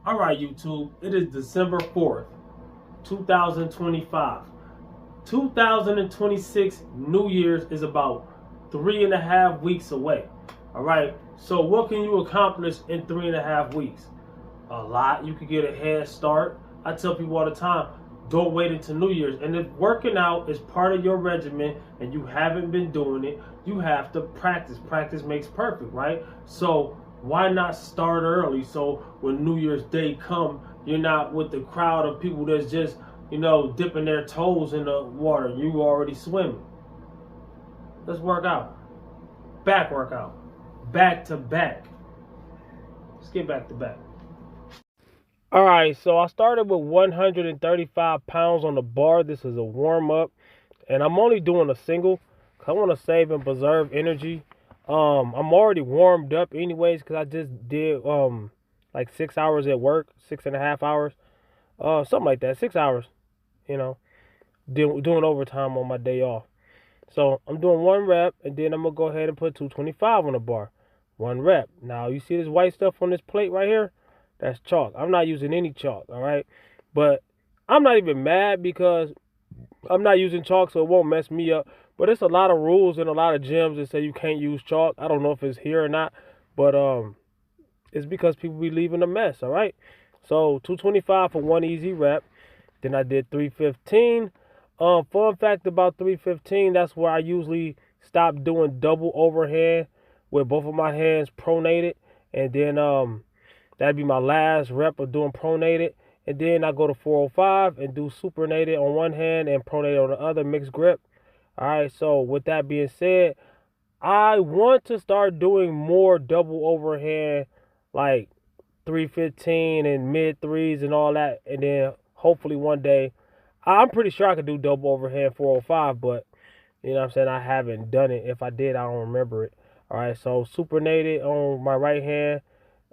All right, YouTube, it is December 4th, 2025. 2026 New Year's is about 3.5 weeks away. All right, so what can you accomplish in 3.5 weeks? A lot. You could get a head start. I tell people all the time, don't wait until New Year's. And if working out is part of your regimen and you haven't been doing it, you have to practice. Practice makes perfect, right? So why not start early so when New Year's Day come, you're not with the crowd of people that's just, dipping their toes in the water. You already swimming. Let's work out. Back workout. Back to back. Let's get back to back. All right, so I started with 135 pounds on the bar. This is a warm up, and I'm only doing a single because I want to save and preserve energy. I'm already warmed up anyways because I just did like 6 hours at work, 6.5 hours, something like that, 6 hours. You know, doing overtime on my day off. So I'm doing one rep, and then I'm gonna go ahead and put 225 on the bar. One rep. Now you see this white stuff on this plate right here? That's chalk. I'm not using any chalk, all right? But I'm not even mad because I'm not using chalk, so it won't mess me up. But it's a lot of rules in a lot of gyms that say you can't use chalk. I don't know if it's here or not, but it's because people be leaving a mess, all right? So 225 for one easy rep. Then I did 315. Fun fact about 315, that's where I usually stop doing double overhand with both of my hands pronated. And then that'd be my last rep of doing pronated. And then I go to 405 and do supernated on one hand and pronated on the other, mixed grip. All right, so with that being said, I want to start doing more double overhand, like 315 and mid threes and all that. And then hopefully one day, I'm pretty sure I could do double overhand 405, but you know what I'm saying? I haven't done it. If I did, I don't remember it. All right, so supernated on my right hand,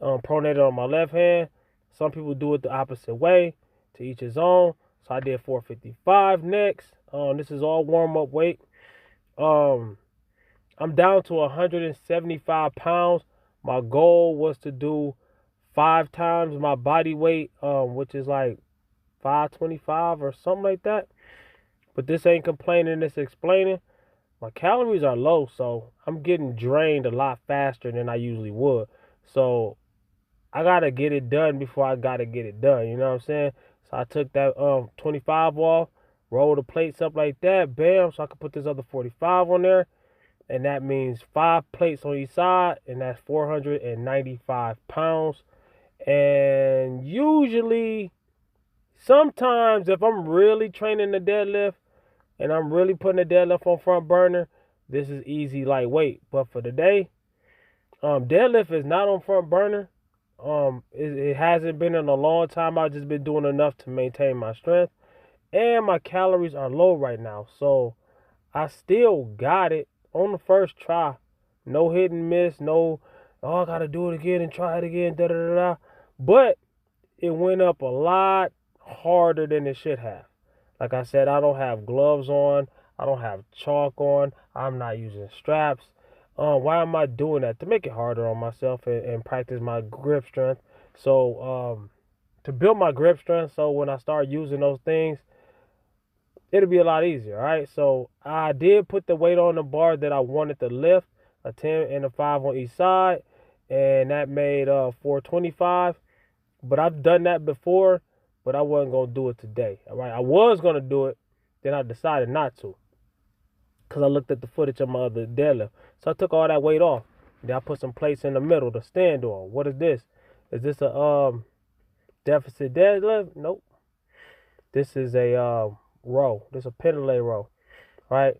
pronated on my left hand. Some people do it the opposite way, to each his own. So I did 455 next. This is all warm up weight. Um, I'm down to 175 pounds. My goal was to do 5 times my body weight, which is like 525 or something like that. But this ain't complaining, this explaining. My calories are low, so I'm getting drained a lot faster than I usually would. So I gotta get it done before I gotta get it done. You know what I'm saying? So I took that 25 off, rolled the plates up like that, bam, so I could put this other 45 on there. And that means 5 plates on each side, and that's 495 pounds. And usually, sometimes if I'm really training the deadlift and I'm really putting the deadlift on front burner, this is easy lightweight. But for today, deadlift is not on front burner. It hasn't been in a long time. I've just been doing enough to maintain my strength, and my calories are low right now. So I still got it on the first try. No hit and miss. No, oh, I gotta do it again and try it again. Da da da da. But it went up a lot harder than it should have. Like I said, I don't have gloves on. I don't have chalk on. I'm not using straps. Why am I doing that? To make it harder on myself and practice my grip strength. So, to build my grip strength, so when I start using those things, it'll be a lot easier. All right. So I did put the weight on the bar that I wanted to lift, a 10 and a 5 on each side, and that made 425. But I've done that before, but I wasn't gonna do it today. All right, I was gonna do it, then I decided not to, cause I looked at the footage of my other deadlift. So I took all that weight off. Then I put some plates in the middle to stand on. What is this? Is this a deficit deadlift? Nope. This is a row. This is a pendulum row. All right.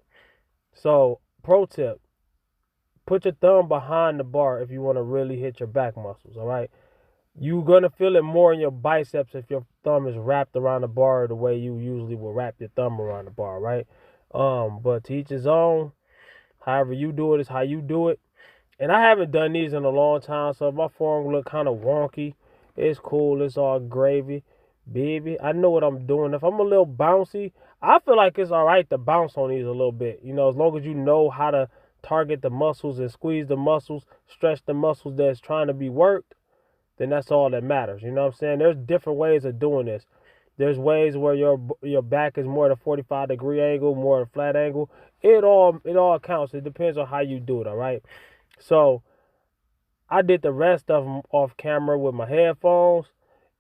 So pro tip: put your thumb behind the bar if you want to really hit your back muscles. All right. You're gonna feel it more in your biceps if your thumb is wrapped around the bar the way you usually will wrap your thumb around the bar, right? But to each his own. However you do it is how you do it. And I haven't done these in a long time, so if my form look kind of wonky, it's cool. It's all gravy, baby. I know what I'm doing. If I'm a little bouncy, I feel like it's all right to bounce on these a little bit. You know, as long as you know how to target the muscles and squeeze the muscles, stretch the muscles that's trying to be worked. then that's all that matters. You know what I'm saying? There's different ways of doing this. There's ways where your back is more at a 45-degree angle, more at a flat angle. It all counts. It depends on how you do it. All right. So I did the rest of them off camera with my headphones,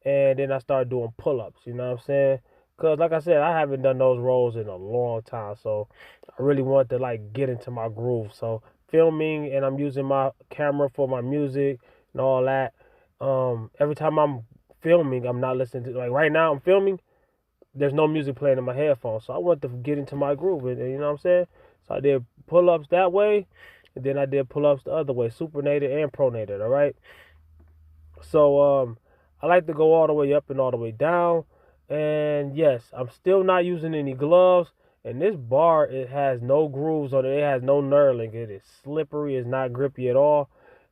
and then I started doing pull-ups. You know what I'm saying? Cause like I said, I haven't done those rolls in a long time, so I really want to like get into my groove. So filming, and I'm using my camera for my music and all that. Every time I'm filming, I'm not listening to, like right now I'm filming. There's no music playing in my headphones, so I want to get into my groove. And you know what I'm saying? So I did pull-ups that way, and then I did pull-ups the other way, supinated and pronated. All right. So I like to go all the way up and all the way down. And yes, I'm still not using any gloves. And this bar, it has no grooves on it. It has no knurling. It is slippery. It's not grippy at all.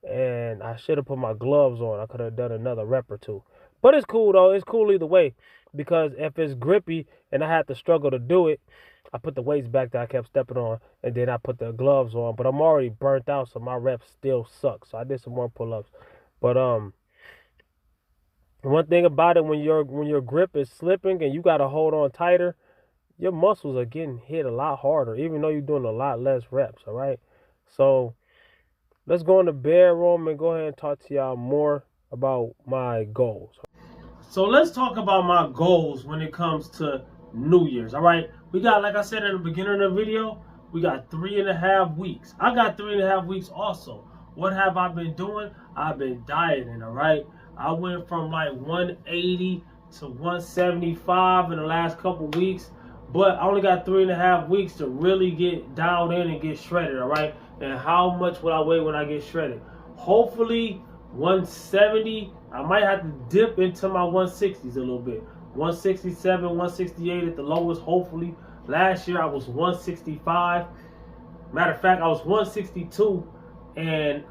And I should have put my gloves on. I could have done another rep or two. But it's cool though. It's cool either way. Because if it's grippy and I had to struggle to do it, I put the weights back that I kept stepping on, and then I put the gloves on. But I'm already burnt out, so my reps still suck. So I did some more pull-ups. But one thing about it, when your grip is slipping and you gotta hold on tighter, your muscles are getting hit a lot harder, even though you're doing a lot less reps. All right. So let's go in the bedroom and go ahead and talk to y'all more about my goals. So let's talk about my goals when it comes to New Year's. All right. We got, like I said in the beginning of the video, we got 3.5 weeks. I got 3.5 weeks also. What have I been doing? I've been dieting. All right. I went from like 180 to 175 in the last couple weeks, but I only got 3.5 weeks to really get dialed in and get shredded, all right? And how much will I weigh when I get shredded? Hopefully 170. I might have to dip into my 160s a little bit. 167, 168 at the lowest, hopefully. Last year I was 165. Matter of fact, I was 162, and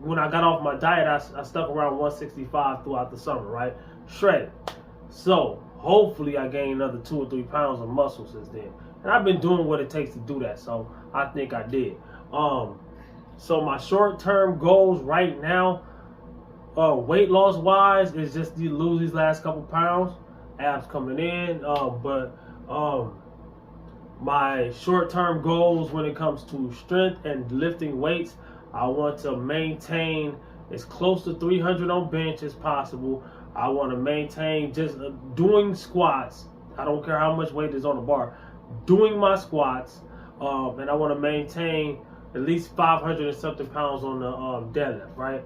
when I got off my diet, I stuck around 165 throughout the summer, right? Shredded. So hopefully I gained another 2 or 3 pounds of muscle since then. And I've been doing what it takes to do that, so I think I did. So my short-term goals right now, weight loss wise, is just to lose these last couple pounds. Abs coming in, but my short-term goals when it comes to strength and lifting weights, I want to maintain as close to 300 on bench as possible. I want to maintain just doing squats. I don't care how much weight is on the bar. Doing my squats. And I want to maintain at least 500 and something pounds on the deadlift, right?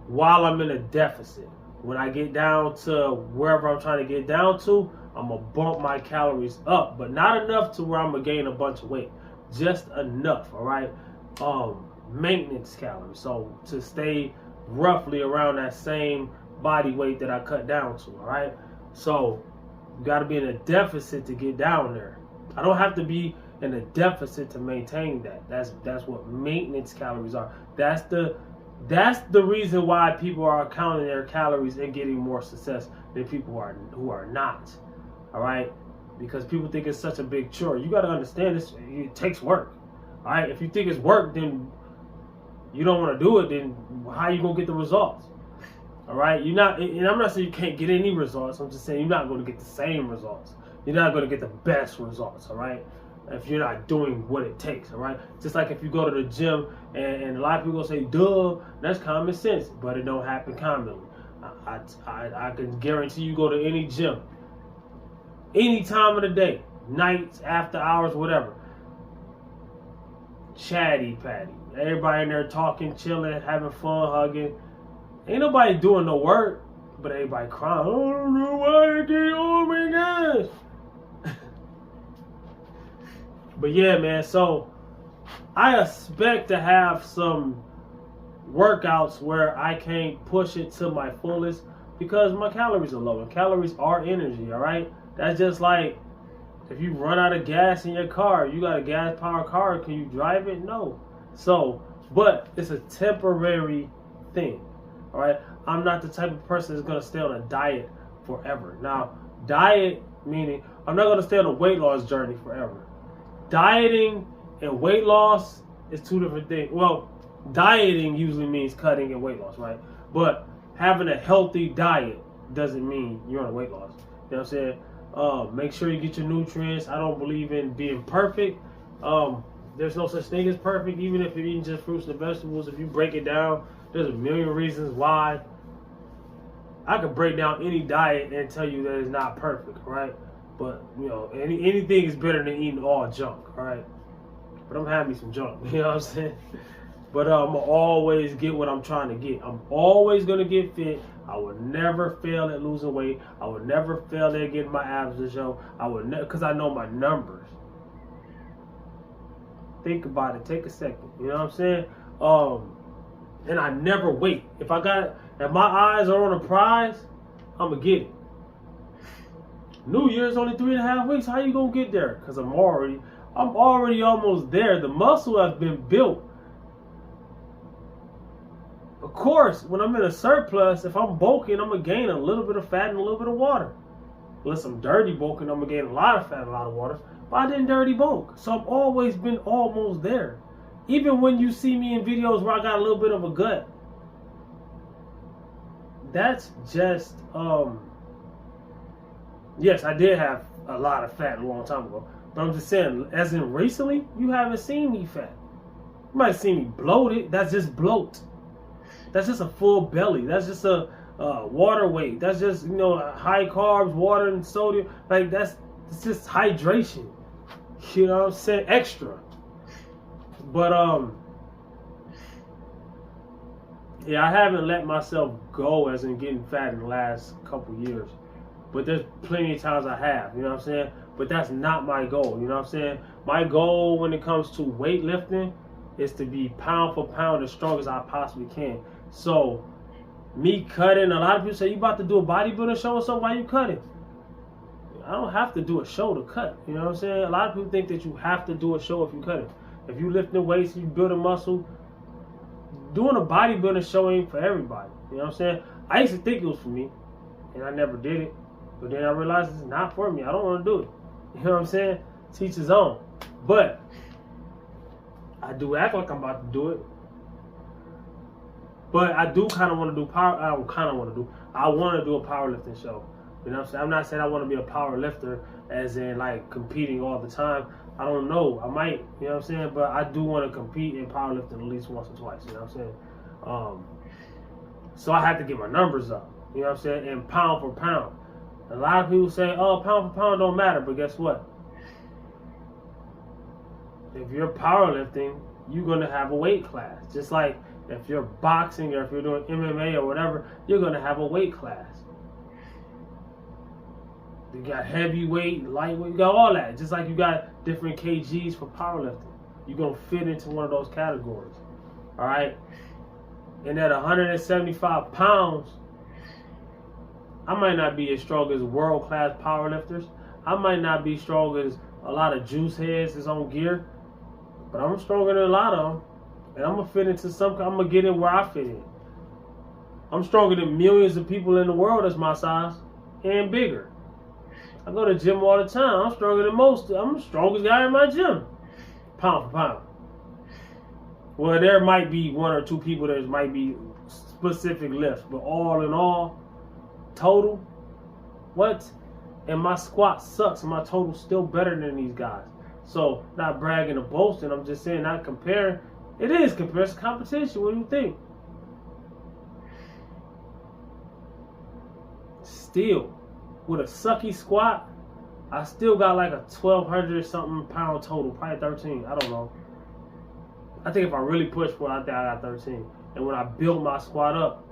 While I'm in a deficit. When I get down to wherever I'm trying to get down to, I'm going to bump my calories up. But not enough to where I'm going to gain a bunch of weight. Just enough, all right? Maintenance calories, so to stay roughly around that same body weight that I cut down to. All right, so you got to be in a deficit to get down there. I don't have to be in a deficit to maintain that. That's what maintenance calories are. That's the reason why people are counting their calories and getting more success than people who are not. All right, because people think it's such a big chore. You got to understand this. It takes work. All right, if you think it's work, then you don't want to do it, then how you gonna get the results? All right, you're not, and I'm not saying you can't get any results. I'm just saying you're not going to get the same results. You're not going to get the best results. All right, if you're not doing what it takes. All right, just like if you go to the gym and a lot of people say, "Duh, that's common sense," but it don't happen commonly. I can guarantee you go to any gym, any time of the day, nights, after hours, whatever. Chatty patty. Everybody in there talking, chilling, having fun, hugging. Ain't nobody doing no work, but everybody crying. Oh, I don't know why I did. Oh my gosh. But yeah, man. So I expect to have some workouts where I can't push it to my fullest because my calories are low, and calories are energy. All right. That's just like if you run out of gas in your car. You got a gas powered car. Can you drive it? No. So, but it's a temporary thing, all right? I'm not the type of person that's going to stay on a diet forever. Now, diet meaning I'm not going to stay on a weight loss journey forever. Dieting and weight loss is two different things. Well, dieting usually means cutting and weight loss, right? But having a healthy diet doesn't mean you're on a weight loss. You know what I'm saying? Make sure you get your nutrients. I don't believe in being perfect. There's no such thing as perfect, even if you're eating just fruits and vegetables. If you break it down, there's a million reasons why. I could break down any diet and tell you that it's not perfect, right? But, you know, anything is better than eating all junk, right? But I'm having me some junk, you know what I'm saying? But I'm going to always get what I'm trying to get. I'm always going to get fit. I will never fail at losing weight. I will never fail at getting my abs to show. I would never, because I know my numbers. Think about it. Take a second. You know what I'm saying? And I never wait. If my eyes are on a prize, I'm going to get it. New Year's only 3.5 weeks. How you going to get there? Because I'm already almost there. The muscle has been built. Of course, when I'm in a surplus, if I'm bulking, I'm going to gain a little bit of fat and a little bit of water. Unless I'm dirty bulking, I'm going to gain a lot of fat and a lot of water. But I didn't dirty bulk. So I've always been almost there. Even when you see me in videos where I got a little bit of a gut. That's just, yes, I did have a lot of fat a long time ago. But I'm just saying, as in recently, you haven't seen me fat. You might see me bloated. That's just bloat. That's just a full belly. That's just a water weight. That's just, you know, high carbs, water and sodium. Like it's just hydration. You know what I'm saying? Extra. But yeah, I haven't let myself go as in getting fat in the last couple years. But there's plenty of times I have, you know what I'm saying? But that's not my goal, you know what I'm saying? My goal when it comes to weightlifting is to be pound for pound as strong as I possibly can. So, me cutting, a lot of people say, you about to do a bodybuilding show or something, why you cutting? I don't have to do a show to cut, you know what I'm saying? A lot of people think that you have to do a show if you cut it. If you lifting weights, you building muscle, doing a bodybuilding show ain't for everybody, you know what I'm saying? I used to think it was for me, and I never did it. But then I realized it's not for me. I don't want to do it. You know what I'm saying? Teach his own. But I do act like I'm about to do it. But I do kind of want to do power. I don't kind of want to do. I want to do a powerlifting show. You know what I'm saying? I'm not saying I want to be a power lifter as in like competing all the time. I don't know. I might. You know what I'm saying? But I do want to compete in powerlifting at least once or twice. You know what I'm saying? So I have to get my numbers up. You know what I'm saying? And pound for pound. A lot of people say, oh, pound for pound don't matter. But guess what? If you're powerlifting, you're going to have a weight class. Just like if you're boxing or if you're doing MMA or whatever, you're going to have a weight class. You got heavyweight, lightweight, you got all that. Just like you got different kgs for powerlifting. You're going to fit into one of those categories. All right? And at 175 pounds, I might not be as strong as world-class powerlifters. I might not be strong as a lot of juice heads that's on gear. But I'm stronger than a lot of them. And I'm going to fit into I'm going to get in where I fit in. I'm stronger than millions of people in the world that's my size and bigger. I go to the gym all the time. I'm stronger than most. I'm the strongest guy in my gym. Pound for pound. Well, there might be one or two people that might be specific lifts. But all in all, total, what? And my squat sucks and my total's still better than these guys. So, not bragging or boasting, I'm just saying, not comparing. It is compared to competition. What do you think? Still, with a sucky squat, I still got like a 1,200 something pound total, probably 13. I don't know. I think if I really push for it, I think I got 13. And when I build my squat up,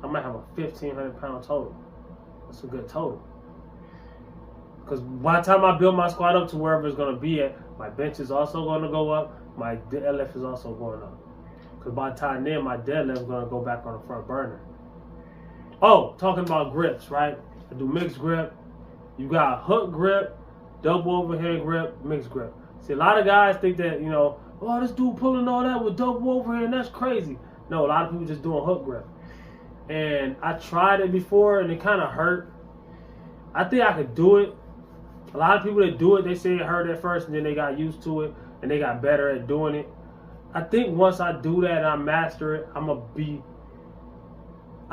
I might have a 1,500 pound total. That's a good total. Because by the time I build my squat up to wherever it's going to be at, my bench is also going to go up. My deadlift is also going up. Because by the time then, my deadlift is going to go back on the front burner. Oh, talking about grips, right? I do mixed grip. You got hook grip, double overhead grip, mixed grip. See, a lot of guys think that, you know, oh, this dude pulling all that with double overhead, and that's crazy. No, a lot of people just doing hook grip. And I tried it before, and it kind of hurt. I think I could do it. A lot of people that do it, they say it hurt at first, and then they got used to it, and they got better at doing it. I think once I do that and I master it, I'm going to be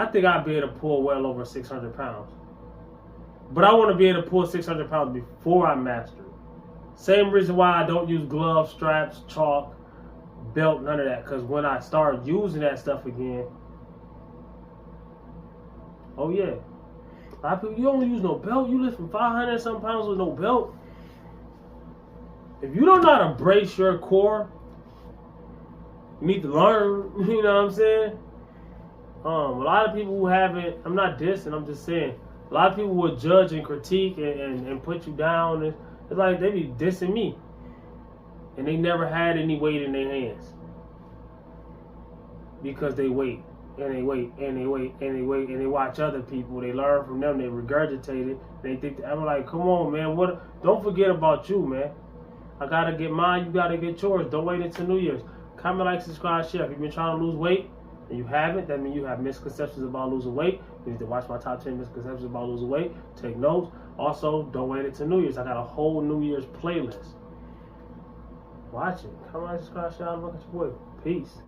I think I'd be able to pull well over 600 pounds. But I want to be able to pull 600 pounds before I master it. Same reason why I don't use gloves, straps, chalk, belt, none of that. Because when I start using that stuff again, oh yeah. A lot of people, you don't use no belt. You lift from 500 some pounds with no belt. If you don't know how to brace your core, you need to learn. You know what I'm saying? A lot of people who haven't, I'm not dissing, I'm just saying, a lot of people will judge and critique and put you down. And it's like they be dissing me. And they never had any weight in their hands. Because they wait. And they wait, and they wait, and they wait, and they watch other people. They learn from them. They regurgitate it. They think. I'm like, come on, man. What? Don't forget about you, man. I gotta get mine. You gotta get yours. Don't wait until New Year's. Comment, like, subscribe, share. If you've been trying to lose weight and you haven't, that means you have misconceptions about losing weight. You need to watch my top 10 misconceptions about losing weight. Take notes. Also, don't wait until New Year's. I got a whole New Year's playlist. Watch it. Comment, like, subscribe, share. Look at your boy. Peace.